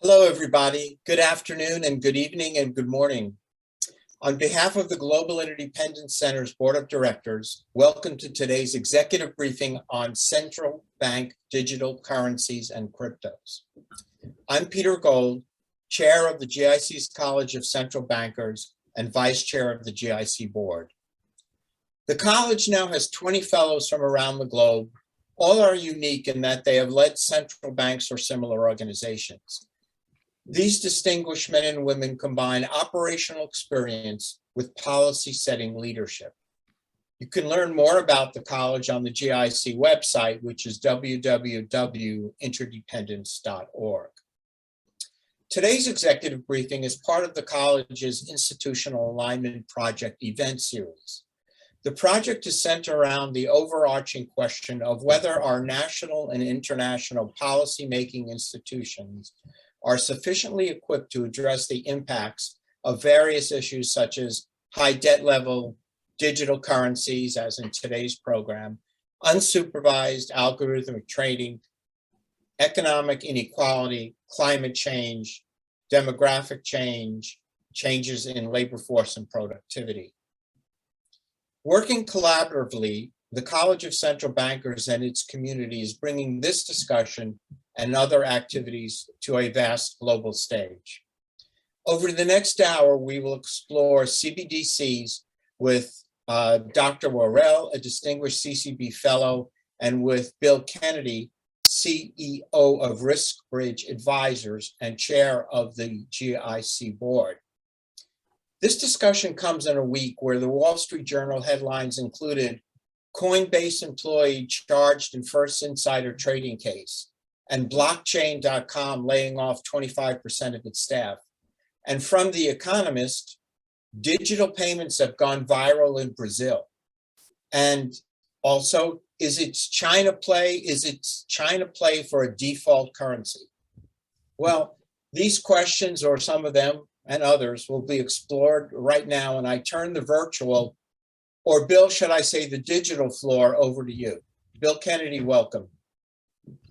Hello, everybody. Good afternoon and good evening and good morning. On behalf of the Global Interdependence Center's Board of Directors, welcome to today's executive briefing on central bank digital currencies and cryptos. I'm Peter Gold, Chair of the GIC's College of Central Bankers and Vice Chair of the GIC Board. The college now has 20 fellows from around the globe. All are unique in that they have led central banks or similar organizations. These distinguished men and women combine operational experience with policy setting leadership. You can learn more about the college on the GIC website, which is www.interdependence.org. Today's executive briefing is part of the college's Institutional Alignment Project event series. The project is centered around the overarching question of whether our national and international policymaking institutions are sufficiently equipped to address the impacts of various issues such as high debt level, digital currencies, as in today's program, unsupervised algorithmic trading, economic inequality, climate change, demographic change, changes in labor force and productivity. Working collaboratively, the College of Central Bankers and its community is bringing this discussion and other activities to a vast global stage. Over the next hour, we will explore CBDCs with Dr. Worrell, a distinguished CCB fellow, and with Bill Kennedy, CEO of RiskBridge Advisors and chair of the GIC board. This discussion comes in a week where the Wall Street Journal headlines included Coinbase employee charged in first insider trading case, and blockchain.com laying off 25% of its staff. And from The Economist, digital payments have gone viral in Brazil. And also, is it China play for a default currency? Well, these questions, or some of them and others, will be explored right now. And I turn the virtual, or Bill, should I say the digital floor, over to you. Bill Kennedy, welcome.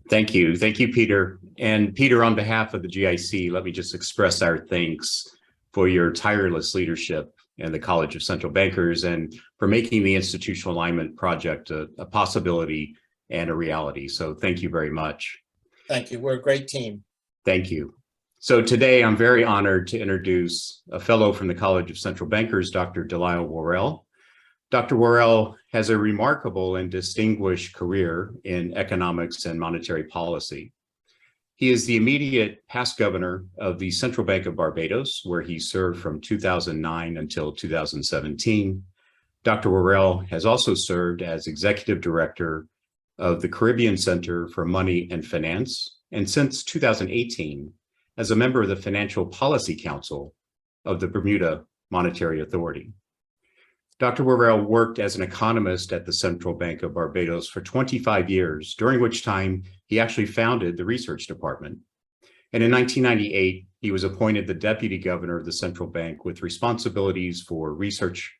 Thank you. Thank you, Peter. And Peter, on behalf of the GIC, let me just express our thanks for your tireless leadership in the College of Central Bankers and for making the Institutional Alignment Project a possibility and a reality. So thank you very much. Thank you. We're a great team. Thank you. So today I'm very honored to introduce a fellow from the College of Central Bankers, Dr. DeLisle Worrell. Dr. Worrell has a remarkable and distinguished career in economics and monetary policy. He is the immediate past governor of the Central Bank of Barbados, where he served from 2009 until 2017. Dr. Worrell has also served as executive director of the Caribbean Center for Money and Finance, and since 2018, as a member of the Financial Policy Council of the Bermuda Monetary Authority. Dr. Worrell worked as an economist at the Central Bank of Barbados for 25 years, during which time he actually founded the research department. And in 1998, he was appointed the deputy governor of the central bank with responsibilities for research,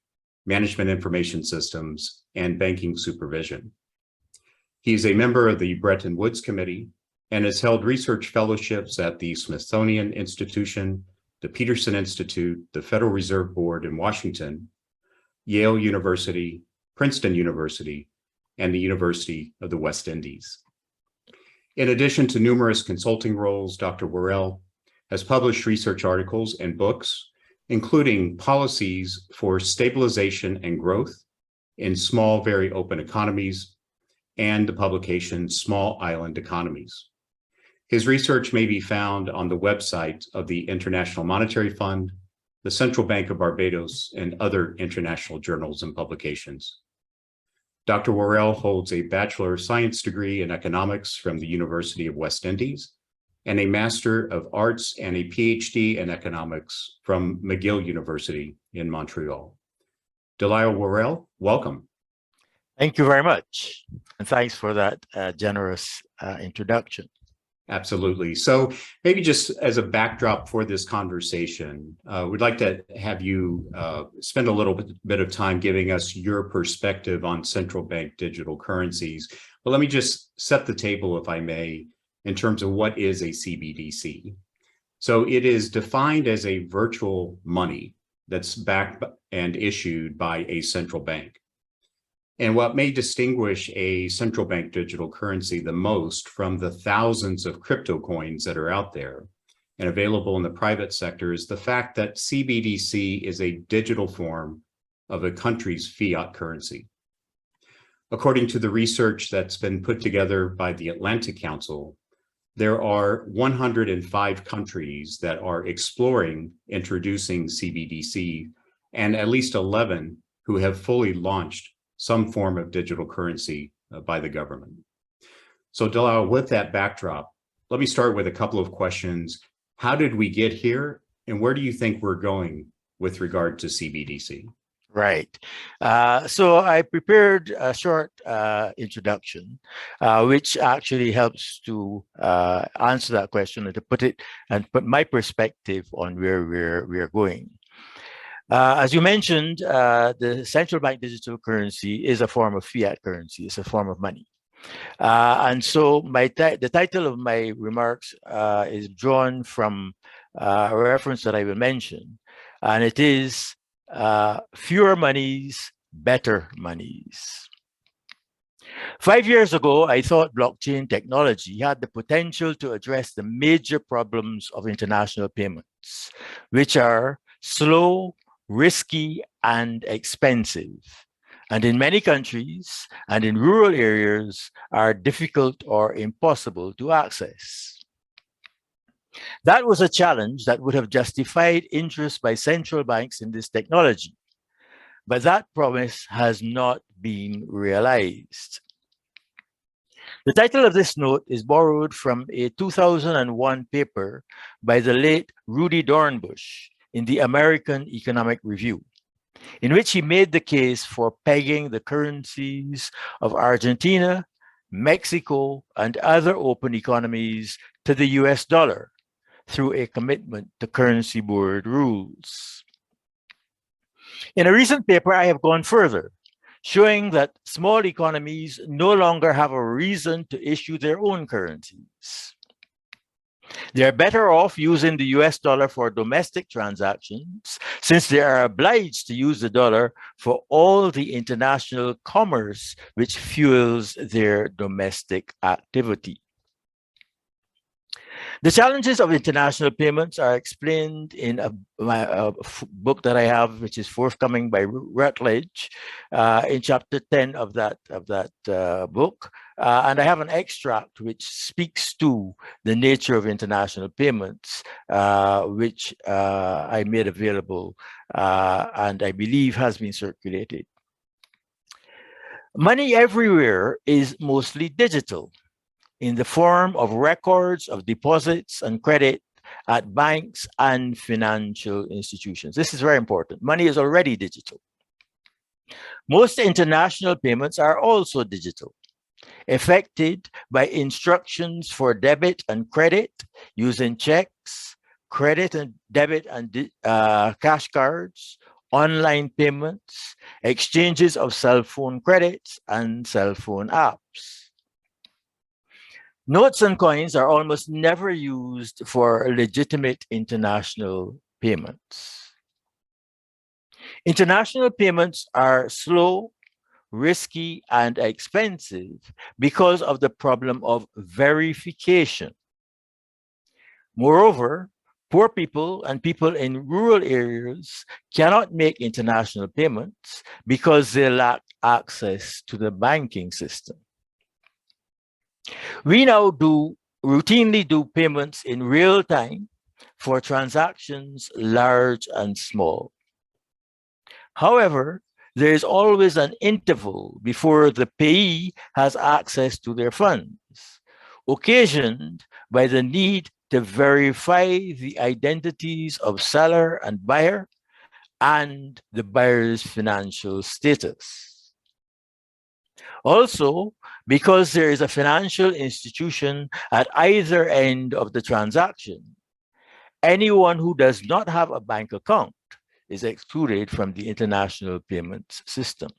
management information systems, and banking supervision. He is a member of the Bretton Woods Committee and has held research fellowships at the Smithsonian Institution, the Peterson Institute, the Federal Reserve Board in Washington, Yale University, Princeton University, and the University of the West Indies. In addition to numerous consulting roles, Dr. Worrell has published research articles and books, including Policies for Stabilization and Growth in Small, Very Open Economies, and the publication Small Island Economies. His research may be found on the website of the International Monetary Fund, the Central Bank of Barbados, and other international journals and publications. Dr. Worrell holds a Bachelor of Science degree in economics from the University of West Indies and a Master of Arts and a Ph.D. in economics from McGill University in Montreal. DeLisle Worrell, welcome. Thank you very much. And thanks for that generous introduction. Absolutely. So maybe just as a backdrop for this conversation, we'd like to have you spend a little bit of time giving us your perspective on central bank digital currencies. But let me just set the table, if I may, in terms of what is a CBDC. So it is defined as a virtual money that's backed and issued by a central bank. And what may distinguish a central bank digital currency the most from the thousands of crypto coins that are out there and available in the private sector is the fact that CBDC is a digital form of a country's fiat currency. According to the research that's been put together by the Atlantic Council, there are 105 countries that are exploring introducing CBDC and at least 11 who have fully launched some form of digital currency by the government. So DeLisle, with that backdrop, let me start with a couple of questions. How did we get here and where do you think we're going with regard to CBDC? Right. So I prepared a short introduction, which actually helps to answer that question and to put it and put my perspective on where we're going. As you mentioned, the central bank digital currency is a form of fiat currency. It's a form of money. And so the title of my remarks is drawn from a reference that I will mention, and it is fewer monies, better monies. 5 years ago, I thought blockchain technology had the potential to address the major problems of international payments, which are slow, risky, and expensive, and in many countries and in rural areas are difficult or impossible to access. That was a challenge that would have justified interest by central banks in this technology, but that promise has not been realized. The title of this note is borrowed from a 2001 paper by the late Rudy Dornbush in the American Economic Review, in which he made the case for pegging the currencies of Argentina, Mexico, and other open economies to the US dollar through a commitment to currency board rules. In a recent paper, I have gone further, showing that small economies no longer have a reason to issue their own currencies. They're better off using the US dollar for domestic transactions, since they are obliged to use the dollar for all the international commerce which fuels their domestic activity. The challenges of international payments are explained in a book that I have, which is forthcoming by Routledge, in chapter 10 of that book. And I have an extract which speaks to the nature of international payments, which I made available and I believe has been circulated. Money everywhere is mostly digital, in the form of records of deposits and credit at banks and financial institutions. This is very important. Money is already digital. Most international payments are also digital, effected by instructions for debit and credit using checks, credit and debit and cash cards, online payments, exchanges of cell phone credits, and cell phone apps. Notes and coins are almost never used for legitimate international payments. International payments are slow, risky, and expensive because of the problem of verification. Moreover, poor people and people in rural areas cannot make international payments because they lack access to the banking system. We now routinely do payments in real time for transactions large and small. However, there is always an interval before the payee has access to their funds, occasioned by the need to verify the identities of seller and buyer and the buyer's financial status. Also, because there is a financial institution at either end of the transaction, anyone who does not have a bank account is excluded from the international payments system.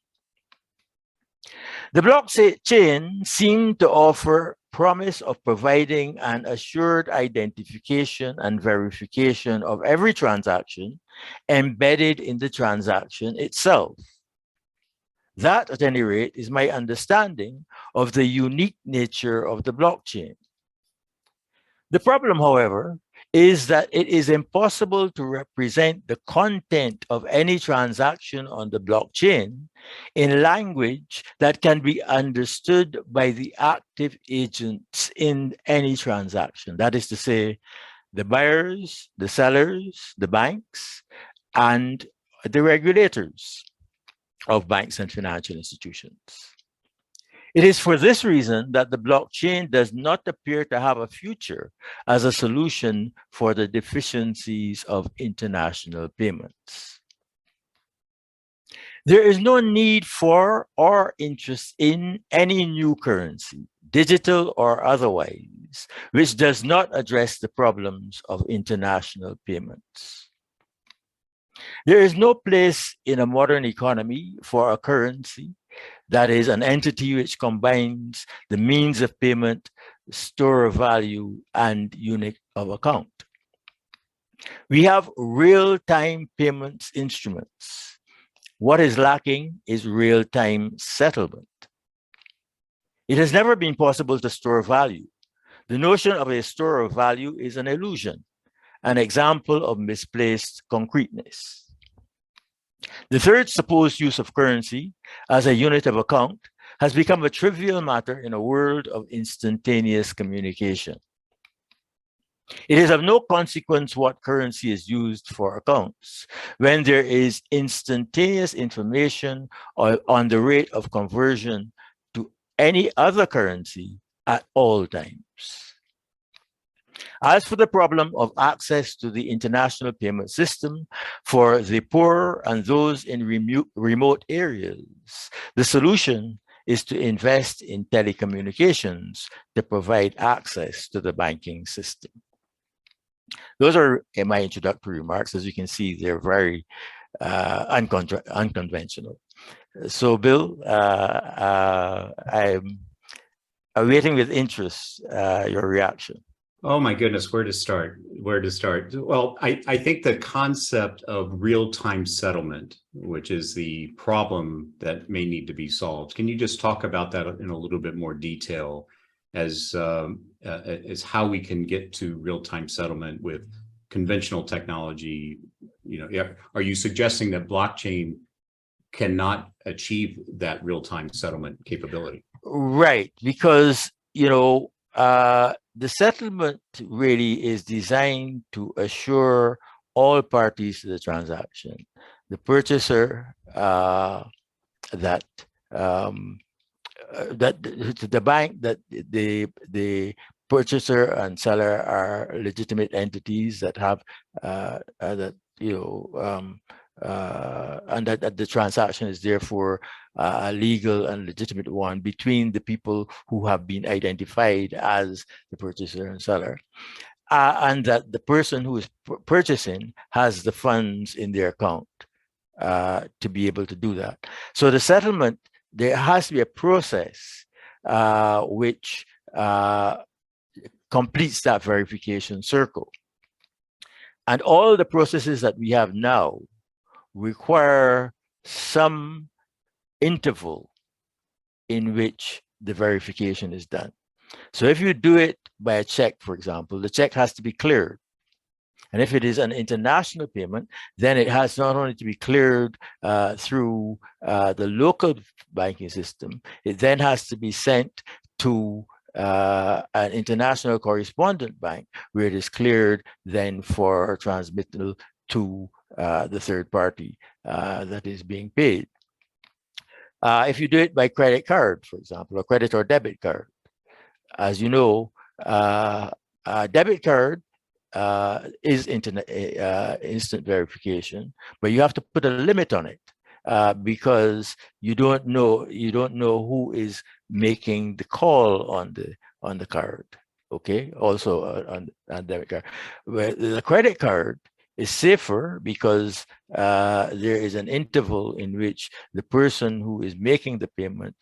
The blockchain seemed to offer promise of providing an assured identification and verification of every transaction embedded in the transaction itself. That, at any rate, is my understanding of the unique nature of the blockchain. The problem, however, is that it is impossible to represent the content of any transaction on the blockchain in language that can be understood by the active agents in any transaction. That is to say, the buyers, the sellers, the banks, and the regulators of banks and financial institutions. It is for this reason that the blockchain does not appear to have a future as a solution for the deficiencies of international payments. There is no need for or interest in any new currency, digital or otherwise, which does not address the problems of international payments. There is no place in a modern economy for a currency that is an entity which combines the means of payment, store of value, and unit of account. We have real-time payments instruments. What is lacking is real-time settlement. It has never been possible to store value. The notion of a store of value is an illusion, an example of misplaced concreteness. The third supposed use of currency as a unit of account has become a trivial matter in a world of instantaneous communication. It is of no consequence what currency is used for accounts when there is instantaneous information on the rate of conversion to any other currency at all times. As for the problem of access to the international payment system for the poor and those in remote areas, the solution is to invest in telecommunications to provide access to the banking system. Those are my introductory remarks. As you can see, they're very unconventional. So, Bill, I'm awaiting with interest your reaction. Oh my goodness, where to start? Where to start? Well, I think the concept of real-time settlement, which is the problem that may need to be solved. Can you just talk about that in a little bit more detail as how we can get to real-time settlement with conventional technology? You know, are you suggesting that blockchain cannot achieve that real-time settlement capability? Right, because, you know, the settlement really is designed to assure all parties to the transaction, the purchaser, that the bank, that the purchaser and seller are legitimate entities that have that, you know, and that the transaction is therefore a legal and legitimate one between the people who have been identified as the purchaser and seller, and that the person who is purchasing has the funds in their account to be able to do that. So the settlement, there has to be a process which completes that verification circle. And all the processes that we have now require some interval in which the verification is done. So if you do it by a check, for example, the check has to be cleared. And if it is an international payment, then it has not only to be cleared through the local banking system, it then has to be sent to an international correspondent bank where it is cleared then for transmittal to the third party that is being paid. If you do it by credit card, for example, or credit or debit card, as you know, debit card is instant verification, but you have to put a limit on it because you don't know who is making the call on the card. Okay, also on debit card. Where the credit card, is safer because there is an interval in which the person who is making the payment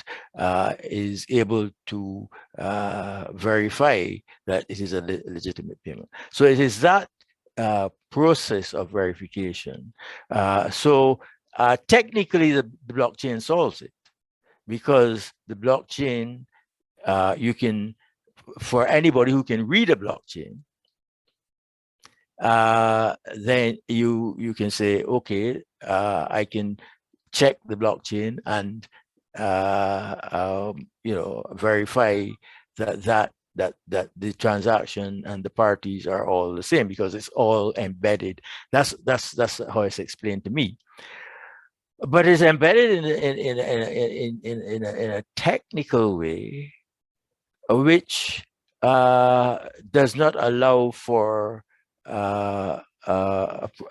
is able to verify that it is a legitimate payment. So it is that process of verification. Technically, the blockchain solves it, because the blockchain, you can, for anybody who can read a blockchain, then you can say, okay, I can check the blockchain and verify that the transaction and the parties are all the same, because it's all embedded. That's how it's explained to me. But it's embedded in a technical way, which does not allow for I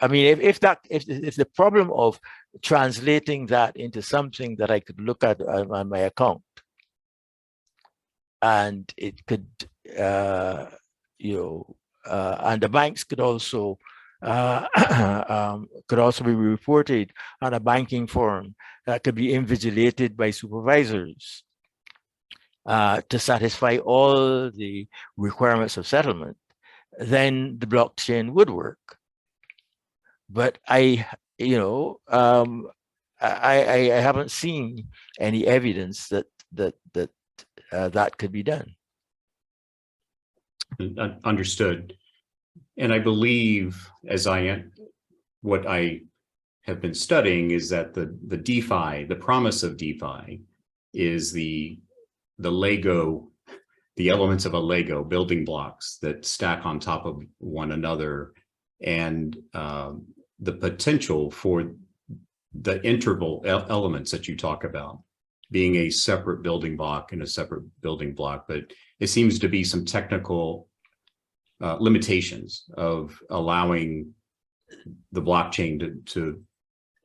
mean, if the problem of translating that into something that I could look at on my account, and it could and the banks could also be reported on a banking forum that could be invigilated by supervisors to satisfy all the requirements of settlement, then the blockchain would work. But I haven't seen any evidence that could be done. Understood. And I believe, what I have been studying is that the DeFi, the promise of DeFi, is the Lego, the elements of a Lego, building blocks that stack on top of one another, and the potential for the interval elements that you talk about being a separate building block and a separate building block. But it seems to be some technical limitations of allowing the blockchain to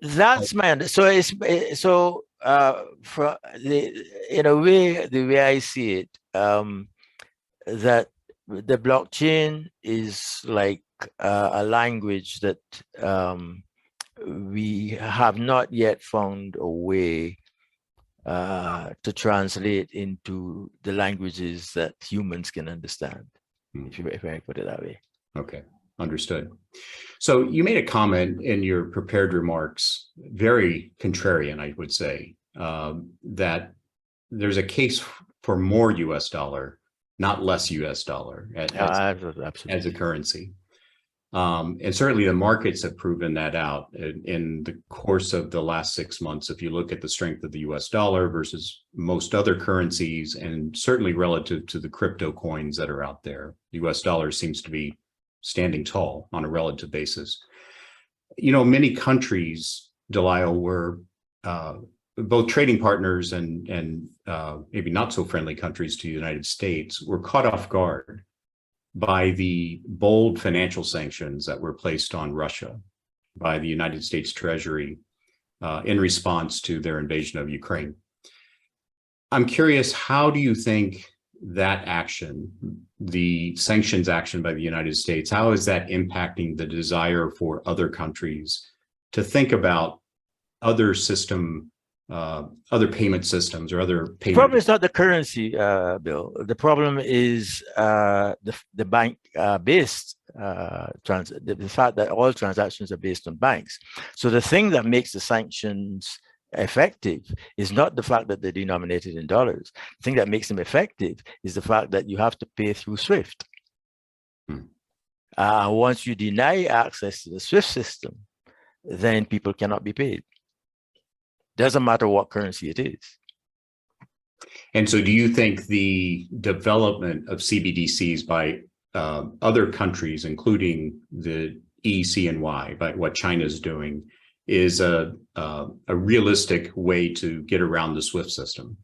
That's my understanding. So for in a way, the way I see it, that the blockchain is like a language that we have not yet found a way to translate into the languages that humans can understand, if I put it that way. Okay, understood. So you made a comment in your prepared remarks, very contrarian, I would say, that there's a case for more US dollar, not less US dollar as a currency. And certainly the markets have proven that out in the course of the last 6 months. If you look at the strength of the US dollar versus most other currencies, and certainly relative to the crypto coins that are out there, the US dollar seems to be standing tall on a relative basis. Many countries, DeLisle, were both trading partners and maybe not so friendly countries to the United States, were caught off guard by the bold financial sanctions that were placed on Russia by the United States Treasury in response to their invasion of Ukraine. I'm curious, how do you think that action, the sanctions action by the United States, how is that impacting the desire for other countries to think about other payment systems or other payment? The problem is not the currency, Bill. The problem is the bank based the fact that all transactions are based on banks. So the thing that makes the sanctions effective is not the fact that they're denominated in dollars. The thing that makes them effective is the fact that you have to pay through SWIFT. Once you deny access to the SWIFT system, then people cannot be paid. Doesn't matter what currency it is. And so do you think the development of CBDCs by other countries, including the ECNY, by what China's doing, is a realistic way to get around the SWIFT system?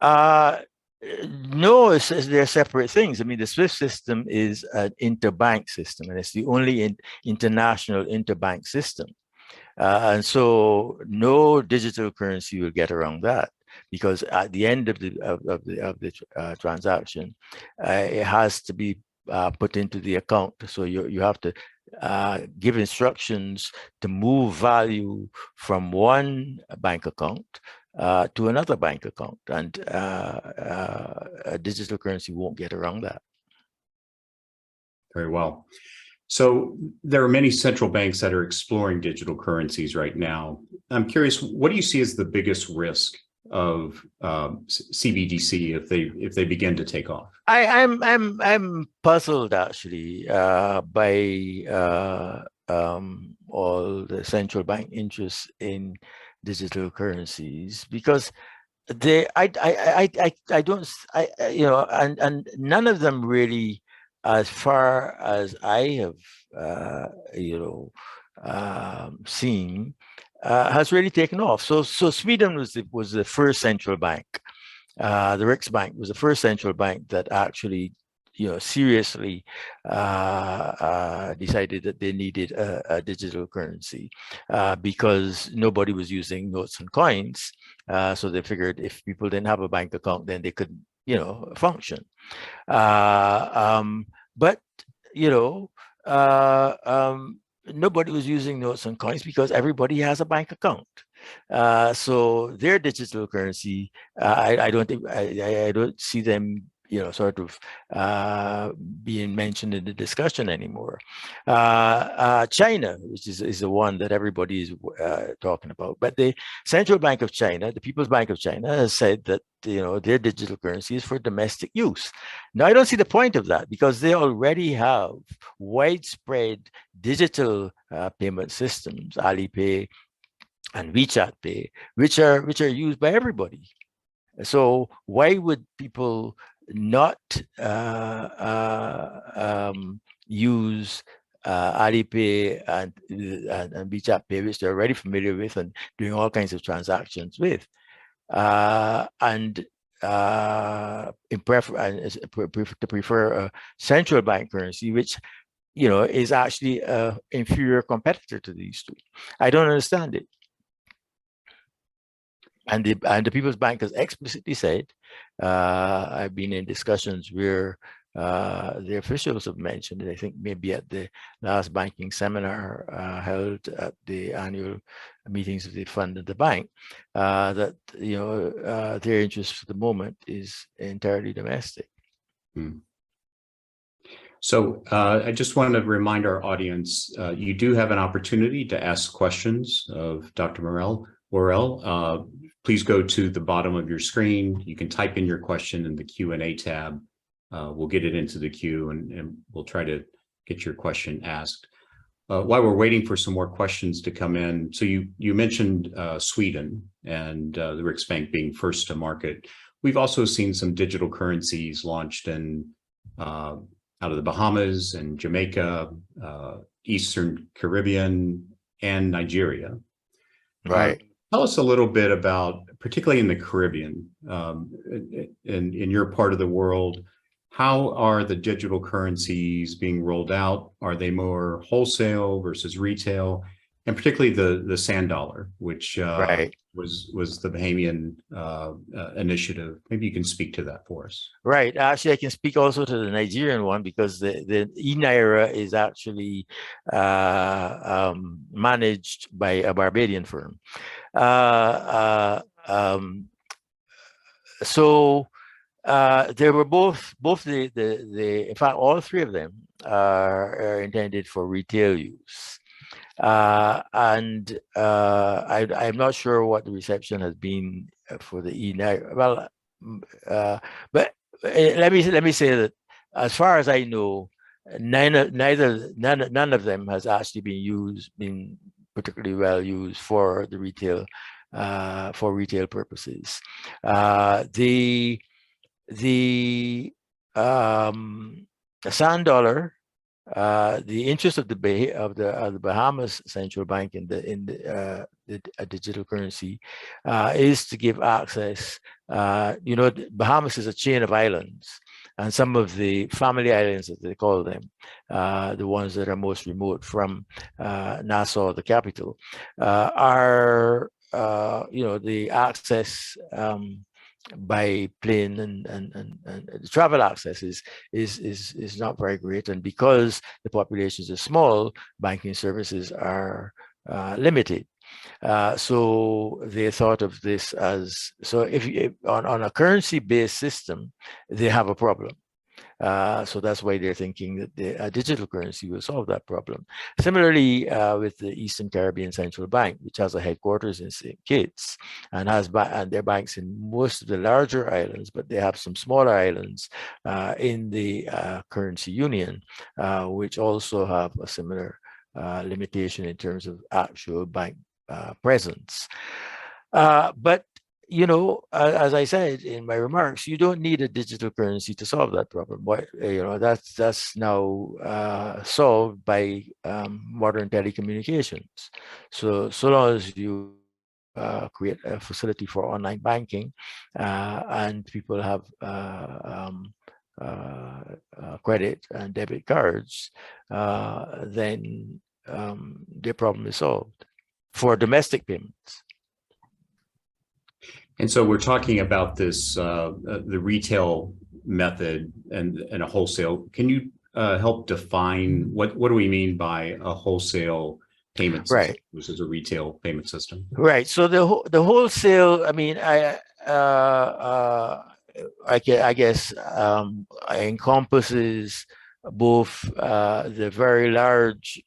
No, they're separate things. I mean, the SWIFT system is an interbank system, and it's the only international interbank system. And so no digital currency will get around that, because at the end of the transaction, it has to be put into the account. So you have to give instructions to move value from one bank account to another bank account, and a digital currency won't get around that. Very well. So there are many central banks that are exploring digital currencies right now. I'm curious, what do you see as the biggest risk of CBDC if they begin to take off? I'm puzzled actually by all the central bank interest in digital currencies, because I don't you know, and none of them really, as far as I have you know, seen, has really taken off. So Sweden was the first central bank. The Riksbank was the first central bank that actually, you know, seriously decided that they needed a digital currency because nobody was using notes and coins. So they figured if people didn't have a bank account, then they could, you know, function. But, you know, nobody was using notes and coins because everybody has a bank account. So their digital currency, I don't think, I don't see them, you know, sort of being mentioned in the discussion anymore. China, which is the one that everybody is talking about, but the Central Bank of China, the People's Bank of China, has said that, you know, their digital currency is for domestic use. Now, I don't see the point of that because they already have widespread digital payment systems, Alipay and WeChat Pay, which are used by everybody. So why would people not use Alipay and WeChat Pay, which they're already familiar with and doing all kinds of transactions with, and to prefer a central bank currency, which, you know, is actually an inferior competitor to these two? I don't understand it. And the People's Bank has explicitly said, I've been in discussions where the officials have mentioned it, I think maybe at the last banking seminar held at the annual meetings of the fund and the bank, that, you know, their interest for the moment is entirely domestic. So I just want to remind our audience, you do have an opportunity to ask questions of Dr. Worrell. Please go to the bottom of your screen. You can type in your question in the Q&A tab. We'll get it into the queue and we'll try to get your question asked. While we're waiting for some more questions to come in, so you mentioned Sweden and the Riksbank being first to market. We've also seen some digital currencies launched in out of the Bahamas and Jamaica, Eastern Caribbean, and Nigeria. Right. Tell us a little bit about, particularly in the Caribbean, in your part of the world, how are the digital currencies being rolled out? Are they more wholesale versus retail? And particularly the sand dollar, which Right. was the Bahamian initiative. Maybe you can speak to that for us. Right. Actually, I can speak also to the Nigerian one because the e-Naira is actually managed by a Barbadian firm. So there were both the in fact, all three of them are intended for retail use. And I'm not sure what the reception has been for the e-Naira. Well, but let me say that as far as I know, none of them has actually been particularly well used for the retail purposes. The sand dollar, the interest of the Bahamas Central Bank in the digital currency is to give access. You know, Bahamas is a chain of islands, and some of the family islands, as they call them, the ones that are most remote from Nassau, the capital, are you know, the access by plane, and the travel access is not very great. And because the populations are small, banking services are limited. So they thought of this as, so if on a currency-based system, they have a problem. So that's why they're thinking that a digital currency will solve that problem. Similarly, with the Eastern Caribbean Central Bank, which has a headquarters in St. Kitts and and their banks in most of the larger islands, but they have some smaller islands in the currency union, which also have a similar limitation in terms of actual bank presence. But as I said in my remarks, you don't need a digital currency to solve that problem. That's now solved by modern telecommunications. So long as you create a facility for online banking, and people have credit and debit cards, then their problem is solved for domestic payments. And so we're talking about this, the retail method and a wholesale. Can you help define what do we mean by a wholesale payment system, right, versus a retail payment system? Right. So the wholesale, I mean, I guess encompasses both the very large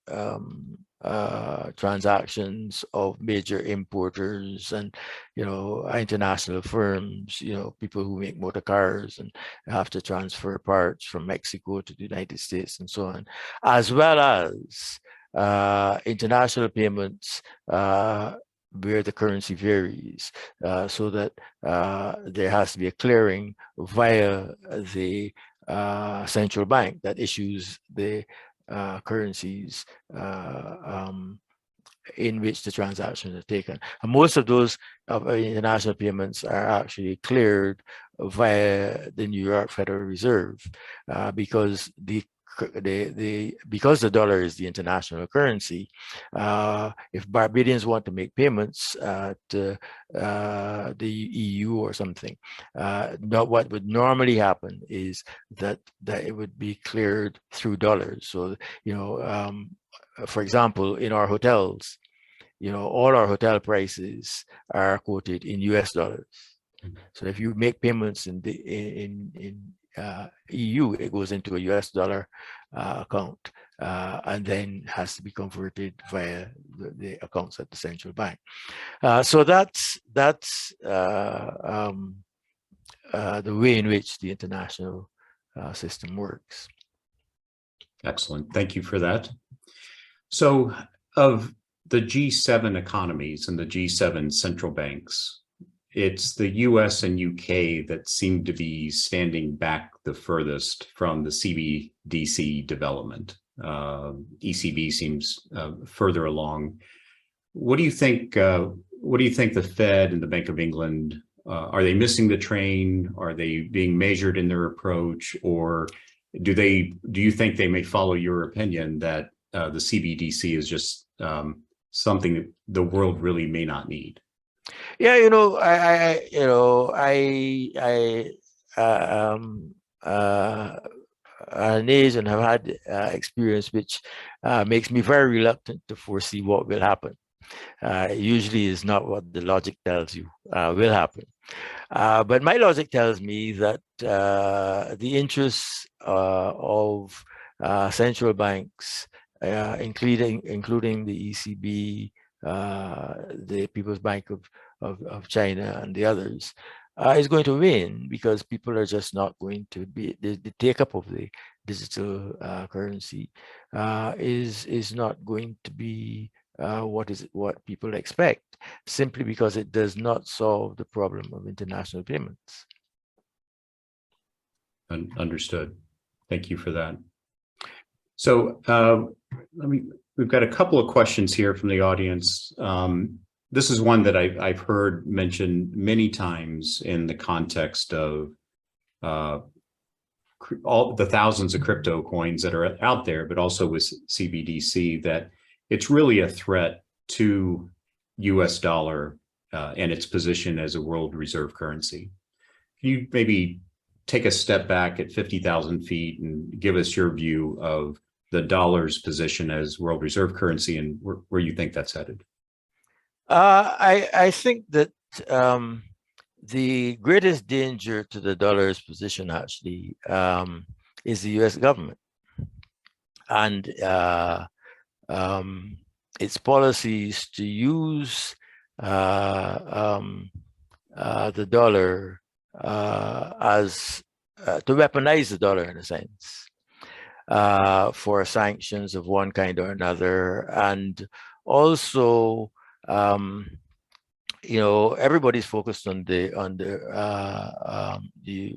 transactions of major importers and international firms, people who make motor cars and have to transfer parts from Mexico to the United States and so on, as well as international payments where the currency varies, so that there has to be a clearing via the central bank that issues the currencies in which the transactions are taken. And most of those international payments are actually cleared via the New York Federal Reserve, because because the dollar is the international currency. If Barbadians want to make payments to the EU or something, what would normally happen is that it would be cleared through dollars. So, for example, in our hotels, all our hotel prices are quoted in US dollars. So if you make payments in EU, it goes into a US dollar account, and then has to be converted via the accounts at the central bank. So that's the way in which the international system works. Excellent. Thank you for that. So of the G7 economies and the G7 central banks, it's the US and UK that seem to be standing back the furthest from the CBDC development. ECB seems further along. What do you think? What do you think the Fed and the Bank of England, are they missing the train? Are they being measured in their approach, or do you think they may follow your opinion that the CBDC is just something that the world really may not need? Yeah, an age and have had experience which makes me very reluctant to foresee what will happen. It usually is not what the logic tells you will happen. But my logic tells me that the interests of central banks, including the ECB, the People's Bank of China, and the others, is going to win, because people are just not going to be, the take-up of the digital currency is not going to be what people expect, simply because it does not solve the problem of international payments. Understood. Thank you for that. So we've got a couple of questions here from the audience. This is one that I've heard mentioned many times in the context of all the thousands of crypto coins that are out there, but also with CBDC, that it's really a threat to US dollar and its position as a world reserve currency. can you maybe take a step back at 50,000 feet and give us your view of the dollar's position as world reserve currency and where you think that's headed? I think that the greatest danger to the dollar's position actually is the U.S. government and its policies to use the dollar as to weaponize the dollar in a sense for sanctions of one kind or another, and also everybody's focused on the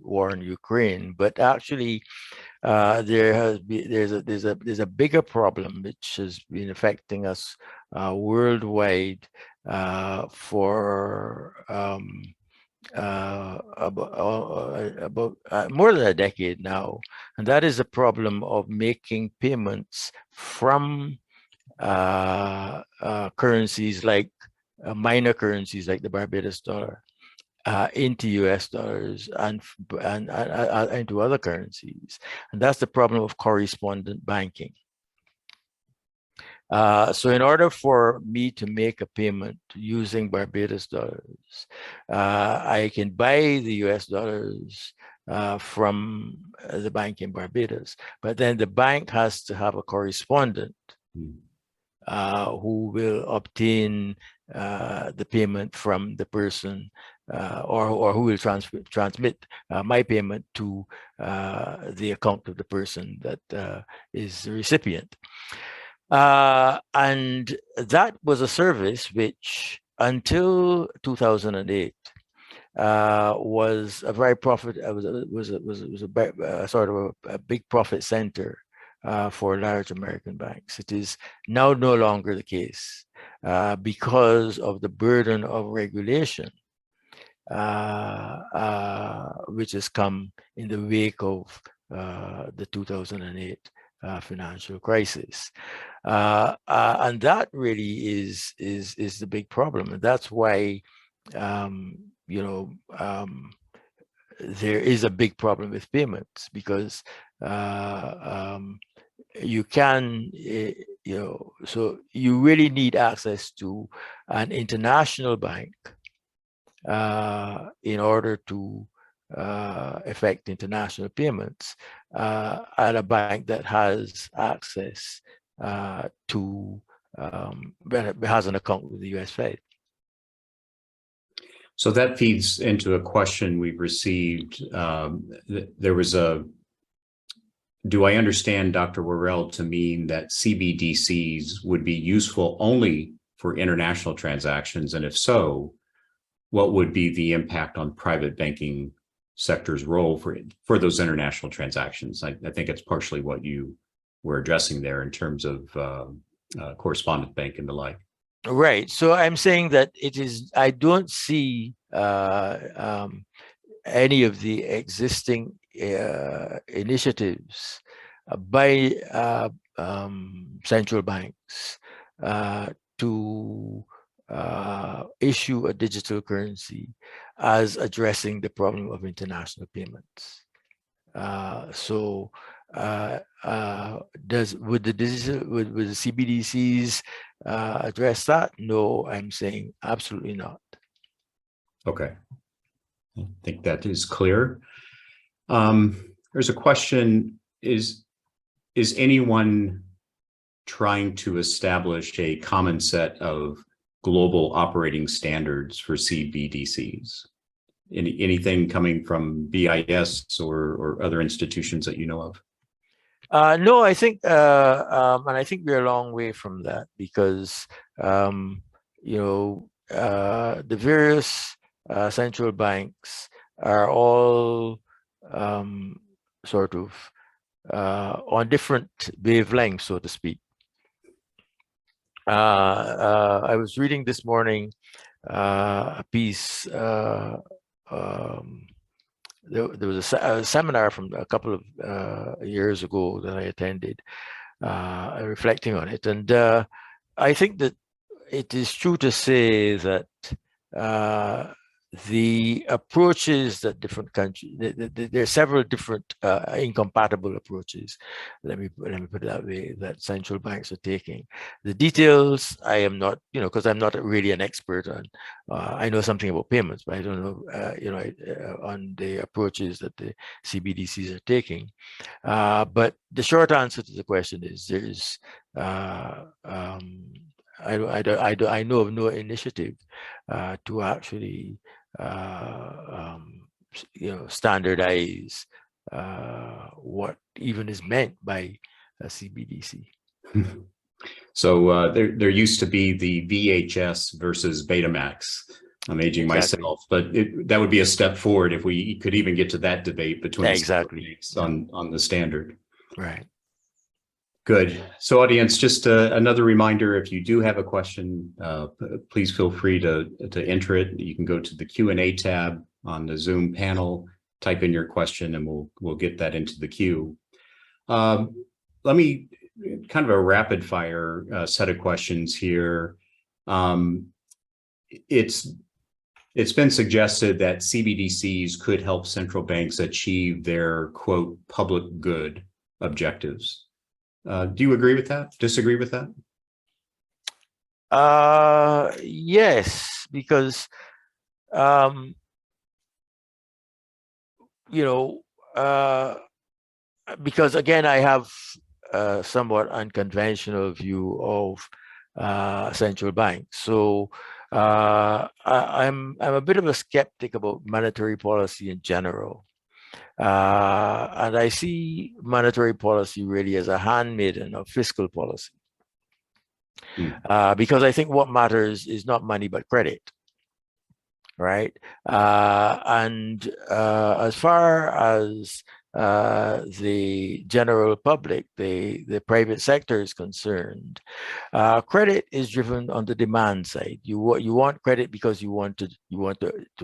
war in Ukraine, but actually there's a bigger problem which has been affecting us worldwide for about more than a decade now, and that is the problem of making payments from currencies like minor currencies like the Barbados dollar into US dollars and into other currencies. And that's the problem of correspondent banking. So in order for me to make a payment using Barbados dollars, I can buy the US dollars from the bank in Barbados, but then the bank has to have a correspondent who will obtain the payment from the person or who will transmit my payment to the account of the person that is the recipient. And that was a service which until 2008 was a very was a sort of a big profit center for large American banks. It is now no longer the case because of the burden of regulation which has come in the wake of the 2008 financial crisis, and that really is the big problem, and that's why there is a big problem with payments, because you can so you really need access to an international bank in order to effect international payments at a bank that has access to has an account with the US Fed. So that feeds into a question we've received. There was do I understand Dr. Worrell to mean that CBDCs would be useful only for international transactions? And if so, what would be the impact on private banking sector's role for those international transactions? I think it's partially what you were addressing there in terms of correspondent bank and the like. Right. So I'm saying that I don't see any of the existing initiatives by central banks to issue a digital currency as addressing the problem of international payments. Would the CBDCs address that? No, I'm saying absolutely not. Okay, I think that is clear. There's a question: is anyone trying to establish a common set of global operating standards for CBDCs? Anything coming from BIS or other institutions that you know of? No, I think, and I think we're a long way from that, because the various central banks are all sort of on different wavelengths, so to speak. I was reading this morning a piece. There was a seminar from a couple of years ago that I attended, reflecting on it, and I think that it is true to say that the approaches that different countries, there are several different incompatible approaches, let me put it that way, that central banks are taking. The details, I am not, because I'm not really an expert on, I know something about payments, but I don't know, on the approaches that the CBDCs are taking. But the short answer to the question is there is, I know of no initiative to actually standardize what even is meant by a CBDC. So there used to be the VHS versus Betamax. I'm aging myself, but that would be a step forward if we could even get to that debate between on the standard. Right. Good. So audience, just another reminder, if you do have a question, please feel free to enter it. You can go to the Q&A tab on the Zoom panel, type in your question, and we'll get that into the queue. Let me kind of a rapid fire set of questions here. It's been suggested that CBDCs could help central banks achieve their, quote, public good objectives. Do you agree with that? Disagree with that? Yes, because because again, I have a somewhat unconventional view of central banks. So I'm a bit of a skeptic about monetary policy in general. And I see monetary policy really as a handmaiden of fiscal policy. Because I think what matters is not money, but credit, right? And as far as the general public, the private sector is concerned, credit is driven on the demand side. You want credit because you want to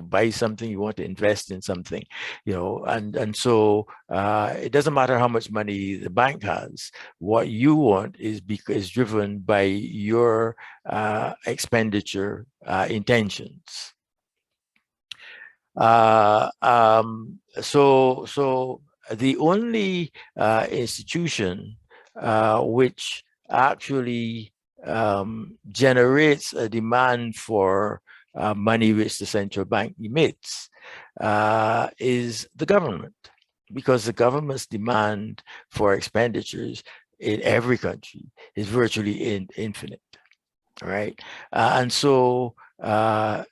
buy something, you want to invest in something, and so it doesn't matter how much money the bank has. What you want is driven by your expenditure intentions. So the only institution which actually generates a demand for money which the central bank emits is the government, because the government's demand for expenditures in every country is virtually infinite, right? And so the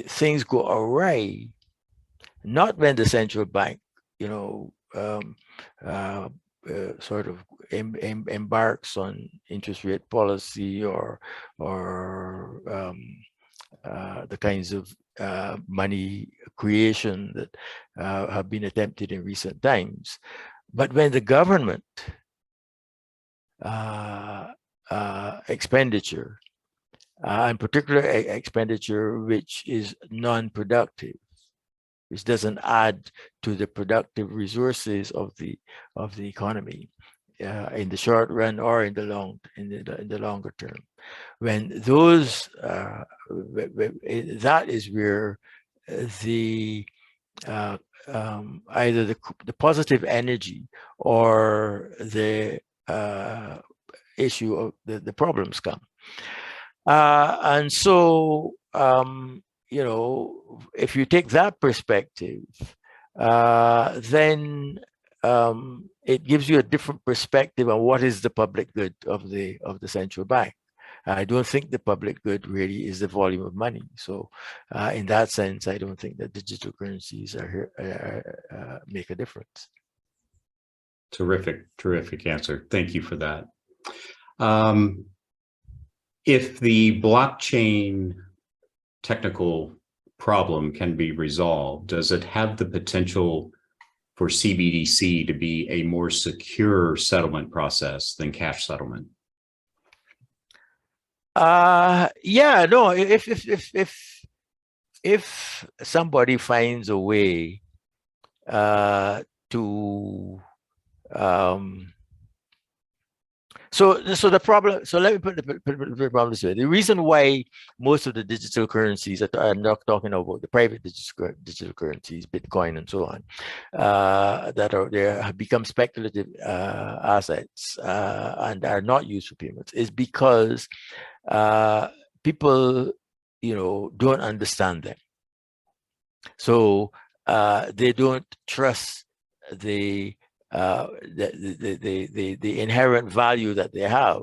things go awry not when the central bank sort of embarks on interest rate policy or the kinds of money creation that have been attempted in recent times, but when the government expenditure, in particular expenditure which is non-productive, which doesn't add to the productive resources of the economy in the short run or in the longer term. When those that is where the either the positive energy or the issue of the problems come. And so if you take that perspective, then it gives you a different perspective on what is the public good of the central bank. I don't think the public good really is the volume of money. So in that sense, I don't think that digital currencies are here, make a difference. Terrific answer. Thank you for that. If the blockchain technical problem can be resolved, does it have the potential for CBDC to be a more secure settlement process than cash settlement? Yeah, no, if somebody finds a way to So the problem, so let me put the problem this way. The reason why most of the digital currencies, I'm not talking about the private digital currencies, Bitcoin and so on, that are there have become speculative assets and are not used for payments, is because people, don't understand them. So they don't trust the inherent value that they have.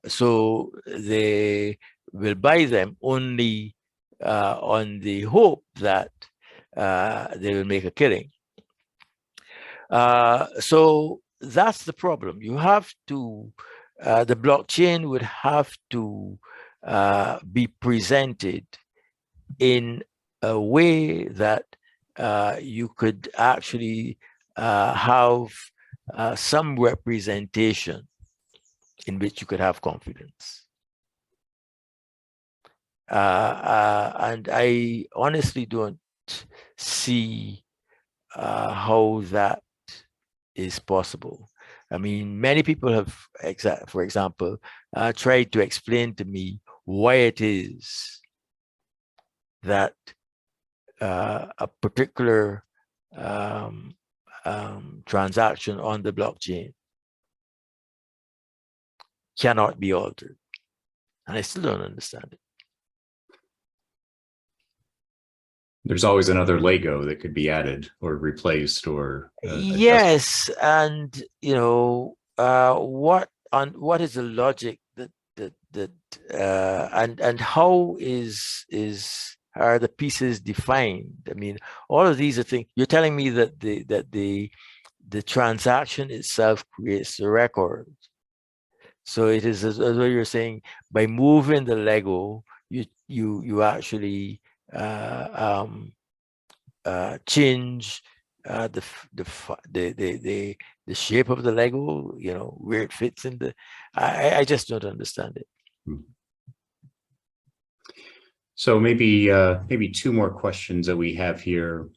So they will buy them only on the hope that they will make a killing. So that's the problem. You have to, the blockchain would have to be presented in a way that you could actually have some representation in which you could have confidence. And I honestly don't see how that is possible. I mean, many people have, for example, tried to explain to me why it is that a particular transaction on the blockchain cannot be altered. And I still don't understand it. There's always another Lego that could be added or replaced or yes, and what is the logic and how are the pieces defined? I mean, all of these are things. You're telling me that the transaction itself creates the record. So it is as though you're saying by moving the Lego, you actually change the shape of the Lego, where it fits in the. I just don't understand it. So maybe two more questions that we have here.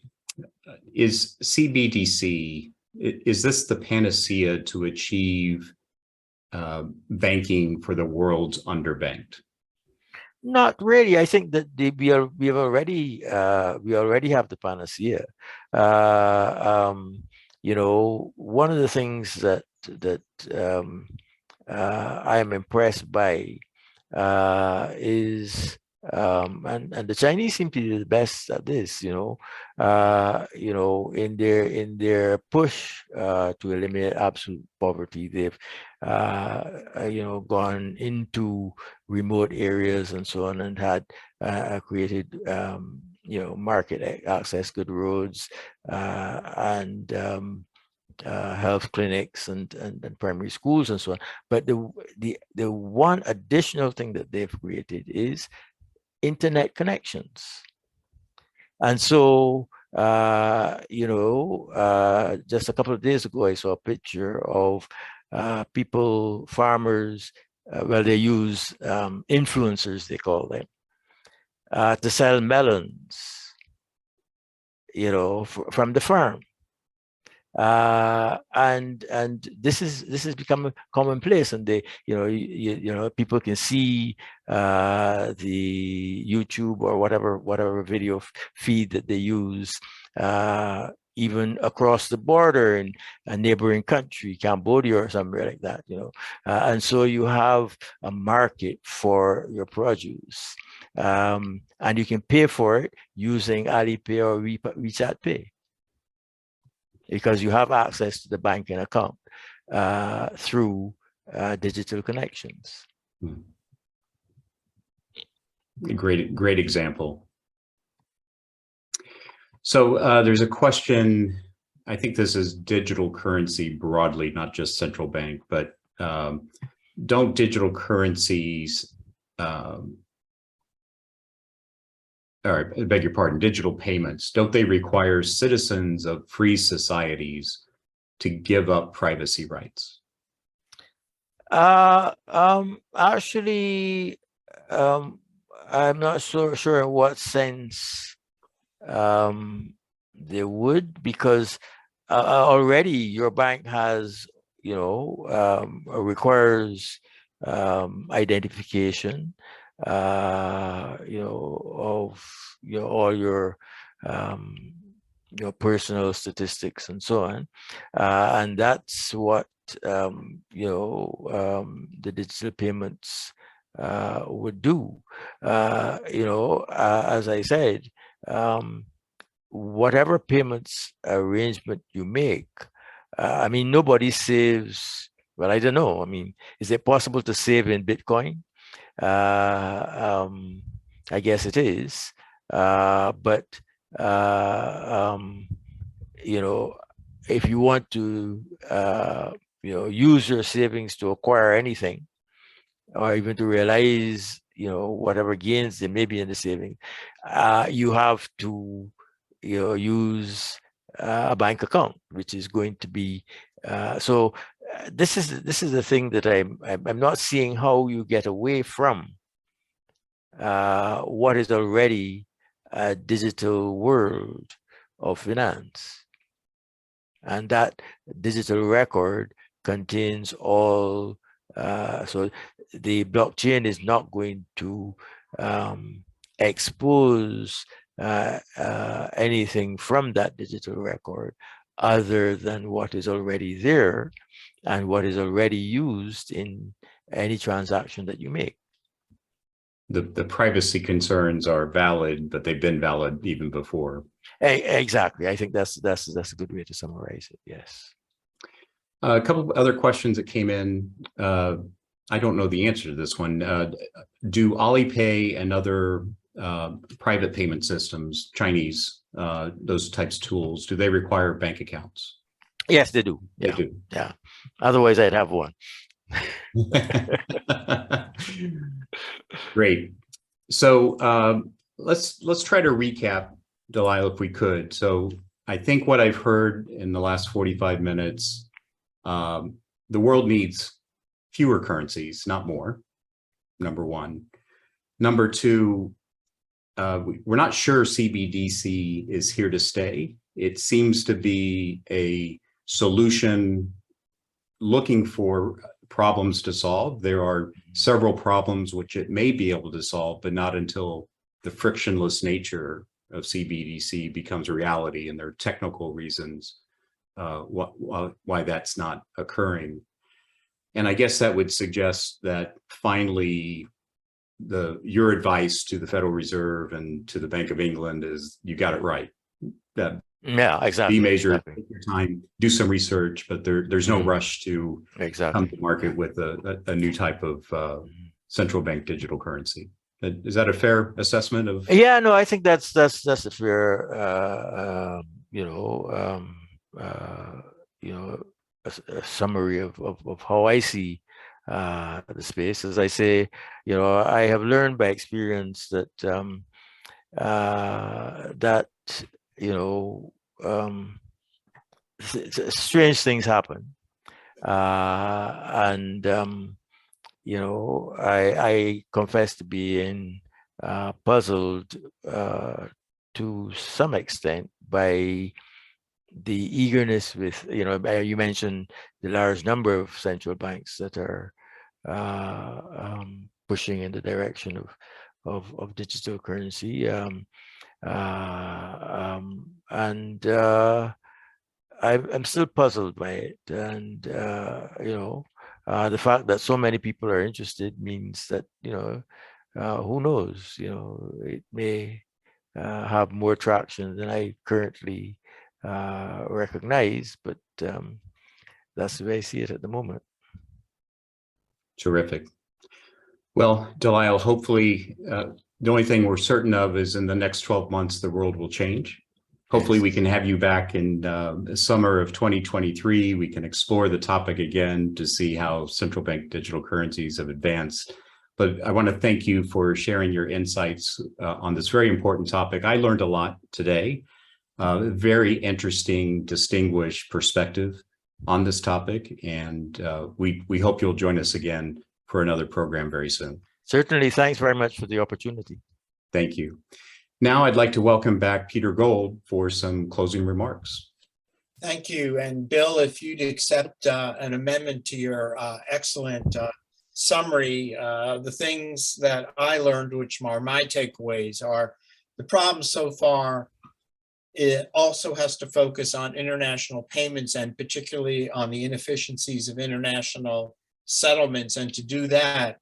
Is CBDC, is this the panacea to achieve banking for the world's underbanked? Not really. I think that we already have the panacea. One of the things that I am impressed by is and the Chinese seem to be the best at this. In their push to eliminate absolute poverty, they've gone into remote areas and so on, and had created market access, good roads, and health clinics and primary schools and so on. But the one additional thing that they've created is internet connections. And so just a couple of days ago, I saw a picture of farmers, they use influencers, they call them, to sell melons, from the farm. And this has become commonplace, and they people can see the YouTube or whatever video feed that they use even across the border in a neighboring country, Cambodia or somewhere like that, and so you have a market for your produce, and you can pay for it using Alipay or WeChat Pay, because you have access to the banking account through digital connections. Great example. So there's a question, I think this is digital currency broadly, not just central bank, but don't digital currencies, I beg your pardon, digital payments, don't they require citizens of free societies to give up privacy rights? Actually, I'm not so sure in what sense they would, because already your bank has requires identification, of all your personal statistics and so on, and that's what the digital payments would do. As I said, whatever payments arrangement you make, I mean, nobody saves. Well, I don't know. I mean, is it possible to save in Bitcoin? I guess it is, but if you want to use your savings to acquire anything, or even to realize whatever gains there may be in the saving, you have to use a bank account, which is going to be so. This is the thing that I'm not seeing how you get away from what is already a digital world of finance, and that digital record contains all. So the blockchain is not going to expose anything from that digital record other than what is already there and what is already used in any transaction that you make. The privacy concerns are valid, but they've been valid even before. Exactly. I think that's a good way to summarize it. Yes. A couple of other questions that came in. I don't know the answer to this one. Do Alipay and other private payment systems, Chinese, those types of tools, do they require bank accounts? Yes, they do. They Yeah. do. Yeah. Otherwise, I'd have one. Great. So let's try to recap, DeLisle, if we could. So I think what I've heard in the last 45 minutes, the world needs fewer currencies, not more, number one. Number two, we're not sure CBDC is here to stay. It seems to be a solution looking for problems to solve. There are several problems which it may be able to solve, but not until the frictionless nature of CBDC becomes a reality, and there are technical reasons why that's not occurring. And I guess that would suggest that finally your advice to the Federal Reserve and to the Bank of England is you got it right. That yeah, exactly. be measured, Exactly. take your time, do some research, but there's no rush to come to market with a new type of central bank digital currency. Is that a fair assessment of? Yeah, no, I think that's a fair a summary of how I see the space. As I say, I have learned by experience that strange things happen, and I confess to being puzzled to some extent by the eagerness with, you mentioned the large number of central banks that are pushing in the direction of digital currency, and I'm still puzzled by it, and the fact that so many people are interested means that who knows, it may have more traction than I currently recognize, but that's the way I see it at the moment. Terrific. Well, DeLisle, hopefully the only thing we're certain of is in the next 12 months, the world will change. Hopefully we can have you back in the summer of 2023. We can explore the topic again to see how central bank digital currencies have advanced. But I want to thank you for sharing your insights on this very important topic. I learned a lot today. Very interesting, distinguished perspective on this topic. And we hope you'll join us again for another program very soon. Certainly. Thanks very much for the opportunity. Thank you. Now I'd like to welcome back Peter Gold for some closing remarks. Thank you. And Bill, if you'd accept an amendment to your excellent summary, the things that I learned, which are my takeaways, are the problem so far. It also has to focus on international payments and particularly on the inefficiencies of international settlements. And to do that,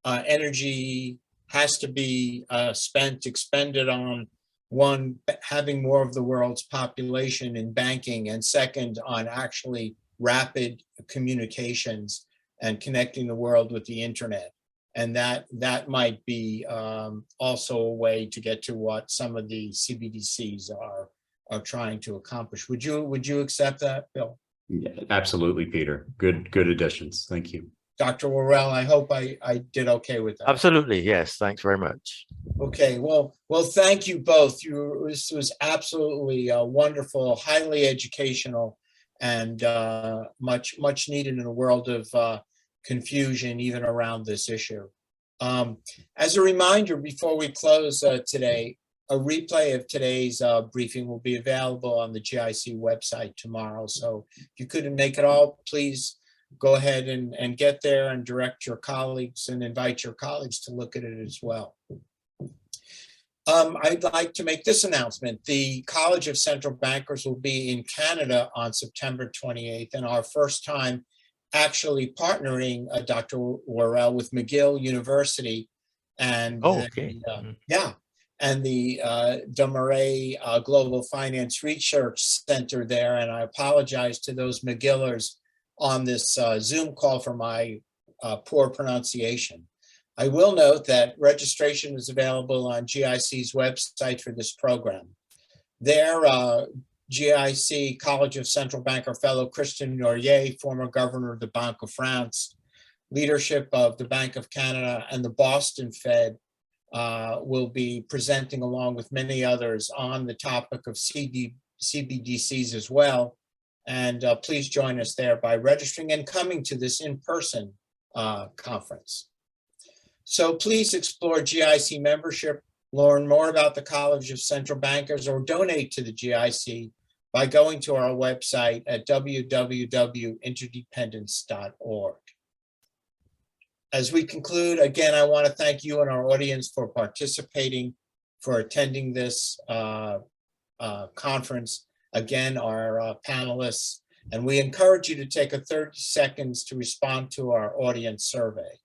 energy has to be expended on, one, having more of the world's population in banking, and second, on actually rapid communications and connecting the world with the internet. And that might be also a way to get to what some of the CBDCs are trying to accomplish. Would you accept that, Bill? Yeah, absolutely, Peter. Good additions. Thank you. Dr. Worrell, I hope I did okay with that. Absolutely, yes. Thanks very much. Okay, well, thank you both. This was absolutely wonderful, highly educational, and much needed in a world of confusion, even around this issue. As a reminder, before we close today, a replay of today's briefing will be available on the GIC website tomorrow. So if you couldn't make it all, please go ahead and get there and direct your colleagues and invite your colleagues to look at it as well. I'd like to make this announcement. The College of Central Bankers will be in Canada on September 28th, and our first time actually partnering Dr. Worrell with McGill University and and the Desmarais Global Finance Research Center there. And I apologize to those McGillers on this Zoom call for my poor pronunciation. I will note that registration is available on GIC's website for this program. There, GIC College of Central Banker Fellow Christian Nourier, former governor of the Banque of France, leadership of the Bank of Canada, and the Boston Fed will be presenting along with many others on the topic of CBDCs as well. And please join us there by registering and coming to this in-person conference. So please explore GIC membership, learn more about the College of Central Bankers, or donate to the GIC by going to our website at www.interdependence.org. As we conclude, again, I want to thank you and our audience for participating, for attending this conference. Again, our panelists, and we encourage you to take 30 seconds to respond to our audience survey.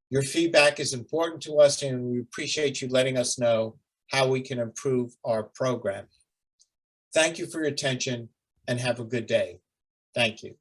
Your feedback is important to us, and we appreciate you letting us know how we can improve our program. Thank you for your attention, and have a good day. Thank you.